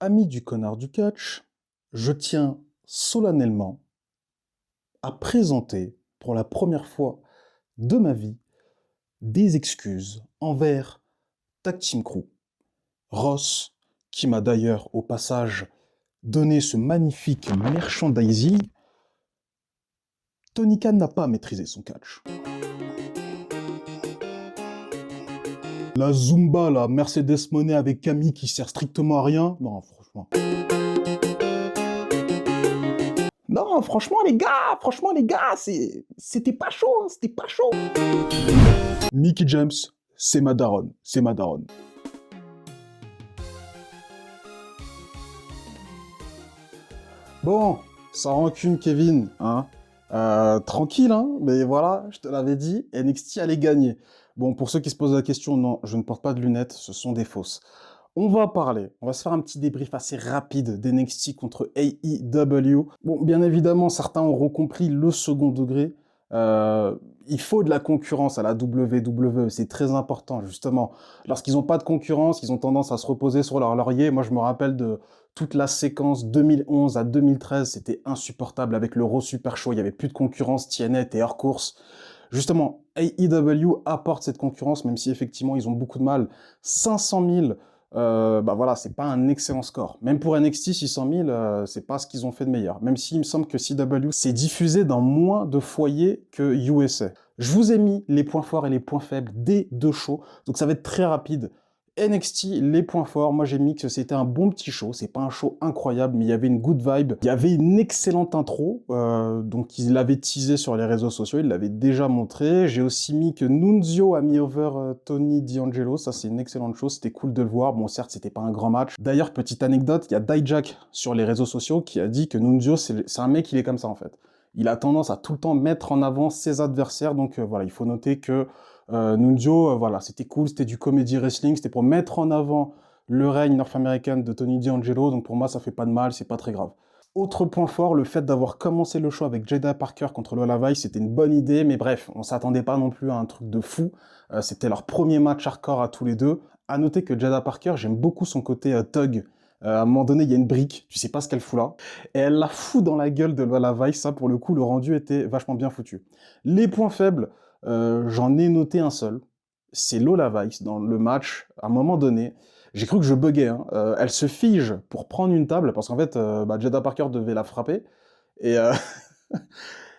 Ami du connard du catch, je tiens solennellement à présenter pour la première fois de ma vie des excuses envers Tag Team Crew. Ross, qui m'a d'ailleurs au passage donné ce magnifique merchandising, Tony Khan n'a pas maîtrisé son catch. La Zumba, la Mercedes Moné avec Camille qui sert strictement à rien, non franchement. Non, franchement les gars, c'était pas chaud, hein, c'était pas chaud. Mickey James, c'est ma daronne, c'est ma daronne. Bon, sans rancune Kevin, hein. Tranquille, hein, mais voilà, je te l'avais dit, NXT allait gagner. Bon, pour ceux qui se posent la question, non, je ne porte pas de lunettes, ce sont des fausses. On va se faire un petit débrief assez rapide d'NXT contre AEW. Bon, bien évidemment, certains auront compris le second degré. Il faut de la concurrence à la WWE, c'est très important, justement. Lorsqu'ils n'ont pas de concurrence, ils ont tendance à se reposer sur leur laurier. Moi, je me rappelle de toute la séquence 2011 à 2013, c'était insupportable avec le Raw Super Show, il n'y avait plus de concurrence, TNA était hors course. Justement, AEW apporte cette concurrence, même si effectivement ils ont beaucoup de mal. 500 000, bah voilà, c'est pas un excellent score. Même pour NXT, 600 000, c'est pas ce qu'ils ont fait de meilleur. Même s'il me semble que CW s'est diffusé dans moins de foyers que USA. Je vous ai mis les points forts et les points faibles des deux shows, donc ça va être très rapide. NXT, les points forts, moi j'ai mis que c'était un bon petit show, c'est pas un show incroyable, mais il y avait une good vibe, il y avait une excellente intro, donc il l'avait teasé sur les réseaux sociaux, il l'avait déjà montré. J'ai aussi mis que Nunzio a mis over Tony D'Angelo, ça c'est une excellente chose, c'était cool de le voir, bon certes c'était pas un grand match. D'ailleurs, petite anecdote, il y a Dijak sur les réseaux sociaux qui a dit que Nunzio, c'est un mec, il est comme ça en fait. Il a tendance à tout le temps mettre en avant ses adversaires, donc voilà, il faut noter que Nunzio, voilà, c'était cool, c'était du comedy wrestling, c'était pour mettre en avant le règne nord-américain de Tony D'Angelo, donc pour moi ça fait pas de mal, c'est pas très grave. Autre point fort, le fait d'avoir commencé le show avec Jada Parker contre Lola Vice, c'était une bonne idée, mais bref, on s'attendait pas non plus à un truc de fou. C'était leur premier match hardcore à tous les deux. À noter que Jada Parker, j'aime beaucoup son côté thug. À un moment donné, il y a une brique, tu sais pas ce qu'elle fout là, et elle la fout dans la gueule de Lola Vice, ça pour le coup, le rendu était vachement bien foutu. Les points faibles, j'en ai noté un seul, c'est Lola Vice dans le match, à un moment donné, j'ai cru que je buguais, hein. Elle se fige pour prendre une table, parce qu'en fait, Jada Parker devait la frapper, et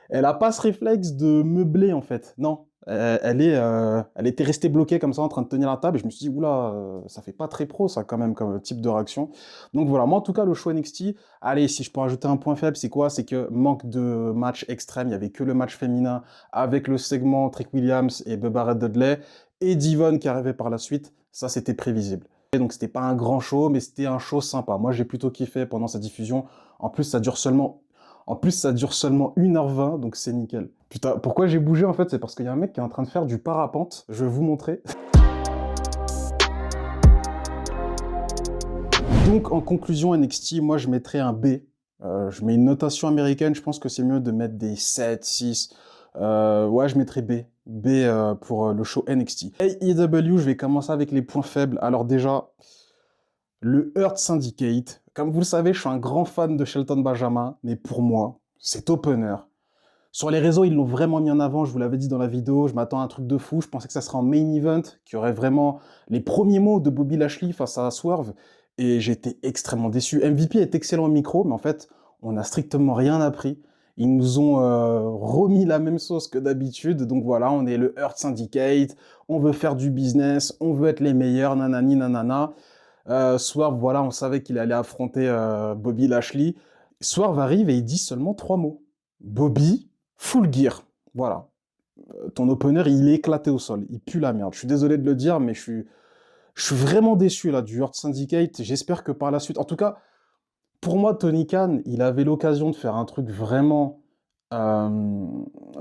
elle a pas ce réflexe de meubler, en fait. Non, elle était restée bloquée comme ça, en train de tenir la table, et je me suis dit, oula, ça fait pas très pro, ça, quand même, comme type de réaction. Donc voilà, moi, en tout cas, le show NXT, allez, si je peux rajouter un point faible, c'est quoi? C'est que manque de match extrême, il y avait que le match féminin, avec le segment Trick Williams et Bubba Ray Dudley, et Devon qui arrivait par la suite, ça, c'était prévisible. Et donc, c'était pas un grand show, mais c'était un show sympa. Moi, j'ai plutôt kiffé pendant sa diffusion. En plus, ça dure seulement 1h20, donc c'est nickel. Putain, pourquoi j'ai bougé en fait? C'est parce qu'il y a un mec qui est en train de faire du parapente. Je vais vous montrer. Donc en conclusion, NXT, moi je mettrais un B. Je mets une notation américaine, je pense que c'est mieux de mettre des 7, 6. Ouais, je mettrais B. B pour le show NXT. AEW, je vais commencer avec les points faibles. Alors déjà, le Hurt Syndicate. Comme vous le savez, je suis un grand fan de Shelton Benjamin, mais pour moi, cet opener, sur les réseaux, ils l'ont vraiment mis en avant, je vous l'avais dit dans la vidéo, je m'attends à un truc de fou, je pensais que ça serait en main event, qu'il y aurait vraiment les premiers mots de Bobby Lashley face à Swerve, et j'étais extrêmement déçu. MVP est excellent au micro, mais en fait, on n'a strictement rien appris. Ils nous ont remis la même sauce que d'habitude, donc voilà, on est le Hurt Syndicate, on veut faire du business, on veut être les meilleurs, nanani nanana. Swerve, voilà, on savait qu'il allait affronter Bobby Lashley. Swerve arrive et il dit seulement 3 mots. Bobby, full gear. Voilà. Ton opener, il est éclaté au sol. Il pue la merde. Je suis désolé de le dire, mais je suis vraiment déçu là du Hurt Syndicate. J'espère que par la suite... En tout cas, pour moi, Tony Khan, il avait l'occasion de faire un truc vraiment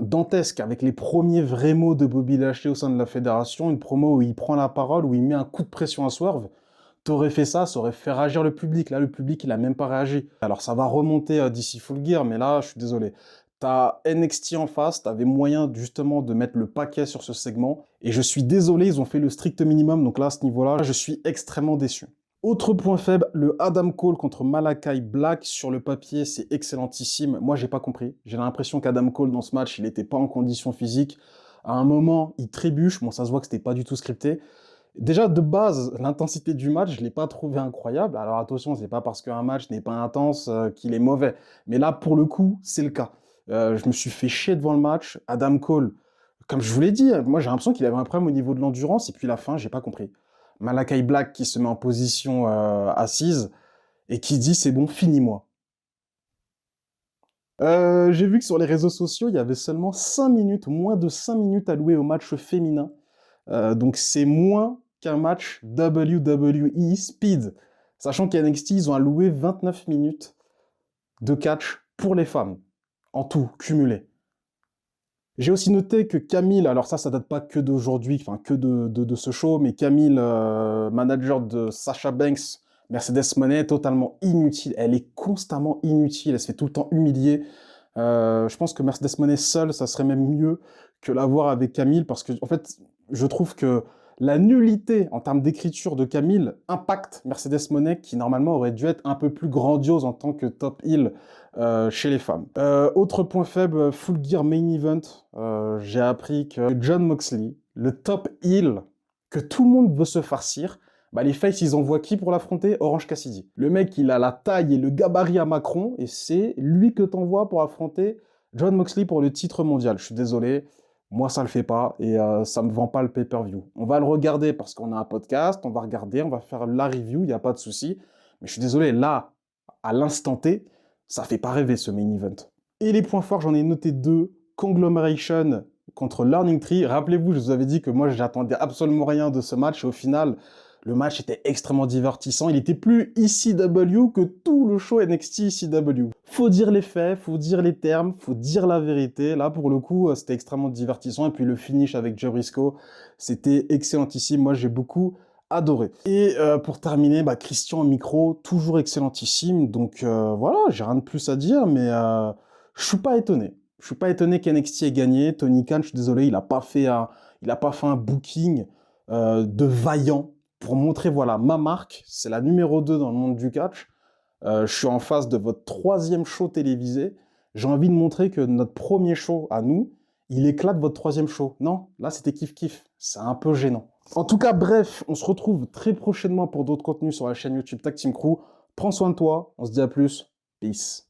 dantesque avec les premiers vrais mots de Bobby Lashley au sein de la fédération. Une promo où il prend la parole, où il met un coup de pression à Swerve. T'aurais fait ça aurait fait réagir le public. Là, le public, il a même pas réagi. Alors, ça va remonter d'ici Full Gear, mais là, je suis désolé. T'as NXT en face, t'avais moyen justement de mettre le paquet sur ce segment. Et je suis désolé, ils ont fait le strict minimum. Donc là, à ce niveau-là, je suis extrêmement déçu. Autre point faible, le Adam Cole contre Malakai Black. Sur le papier, c'est excellentissime. Moi, j'ai pas compris. J'ai l'impression qu'Adam Cole, dans ce match, il n'était pas en condition physique. À un moment, il trébuche. Bon, ça se voit que c'était pas du tout scripté. Déjà, de base, l'intensité du match, je l'ai pas trouvé incroyable. Alors attention, c'est pas parce qu'un match n'est pas intense qu'il est mauvais. Mais là, pour le coup, c'est le cas. Je me suis fait chier devant le match. Adam Cole, comme je vous l'ai dit, moi, j'ai l'impression qu'il avait un problème au niveau de l'endurance. Et puis la fin, j'ai pas compris. Malakai Black qui se met en position assise et qui dit c'est bon, finis-moi. J'ai vu que sur les réseaux sociaux, il y avait seulement 5 minutes, moins de 5 minutes allouées au match féminin. Donc c'est moins qu'un match WWE Speed. Sachant qu'à NXT, ils ont alloué 29 minutes de catch pour les femmes, en tout, cumulé. J'ai aussi noté que Camille, alors ça date pas que d'aujourd'hui, enfin que de ce show, mais Camille, manager de Sasha Banks, Mercedes Moné, totalement inutile. Elle est constamment inutile, elle se fait tout le temps humilier. Je pense que Mercedes Moné seule, ça serait même mieux que l'avoir avec Camille, parce que en fait, je trouve que la nullité en termes d'écriture de Camille impacte Mercedes Moné, qui normalement aurait dû être un peu plus grandiose en tant que top heel chez les femmes. Autre point faible, Full Gear Main Event. J'ai appris que John Moxley, le top heel que tout le monde veut se farcir, bah les Faces, ils envoient qui pour l'affronter? Orange Cassidy. Le mec, il a la taille et le gabarit à Macron, et c'est lui que t'envoies pour affronter John Moxley pour le titre mondial. Je suis désolé, moi ça le fait pas, et ça me vend pas le pay-per-view. On va le regarder parce qu'on a un podcast, on va regarder, on va faire la review, il n'y a pas de souci. Mais je suis désolé, là, à l'instant T, ça fait pas rêver ce main event. Et les points forts, j'en ai noté deux. Conglomeration contre Learning Tree. Rappelez-vous, je vous avais dit que moi, j'attendais absolument rien de ce match. Et au final, le match était extrêmement divertissant. Il était plus ECW que tout le show NXT ECW. Faut dire les faits, faut dire les termes, faut dire la vérité. Là, pour le coup, c'était extrêmement divertissant. Et puis le finish avec Jey Briscoe, c'était excellentissime. Moi, j'ai beaucoup adoré. Et pour terminer, bah, Christian au micro, toujours excellentissime. Donc voilà, j'ai rien de plus à dire, mais je suis pas étonné. Je suis pas étonné qu'NXT ait gagné. Tony Khan, je suis désolé, il a pas fait un booking de vaillant pour montrer, voilà, ma marque. C'est la numéro 2 dans le monde du catch. Je suis en face de votre 3e show télévisé. J'ai envie de montrer que notre premier show à nous, il éclate votre 3e show. Non, là, c'était kiff-kiff. C'est un peu gênant. En tout cas, bref, on se retrouve très prochainement pour d'autres contenus sur la chaîne YouTube Tag Team Crew. Prends soin de toi. On se dit à plus. Peace.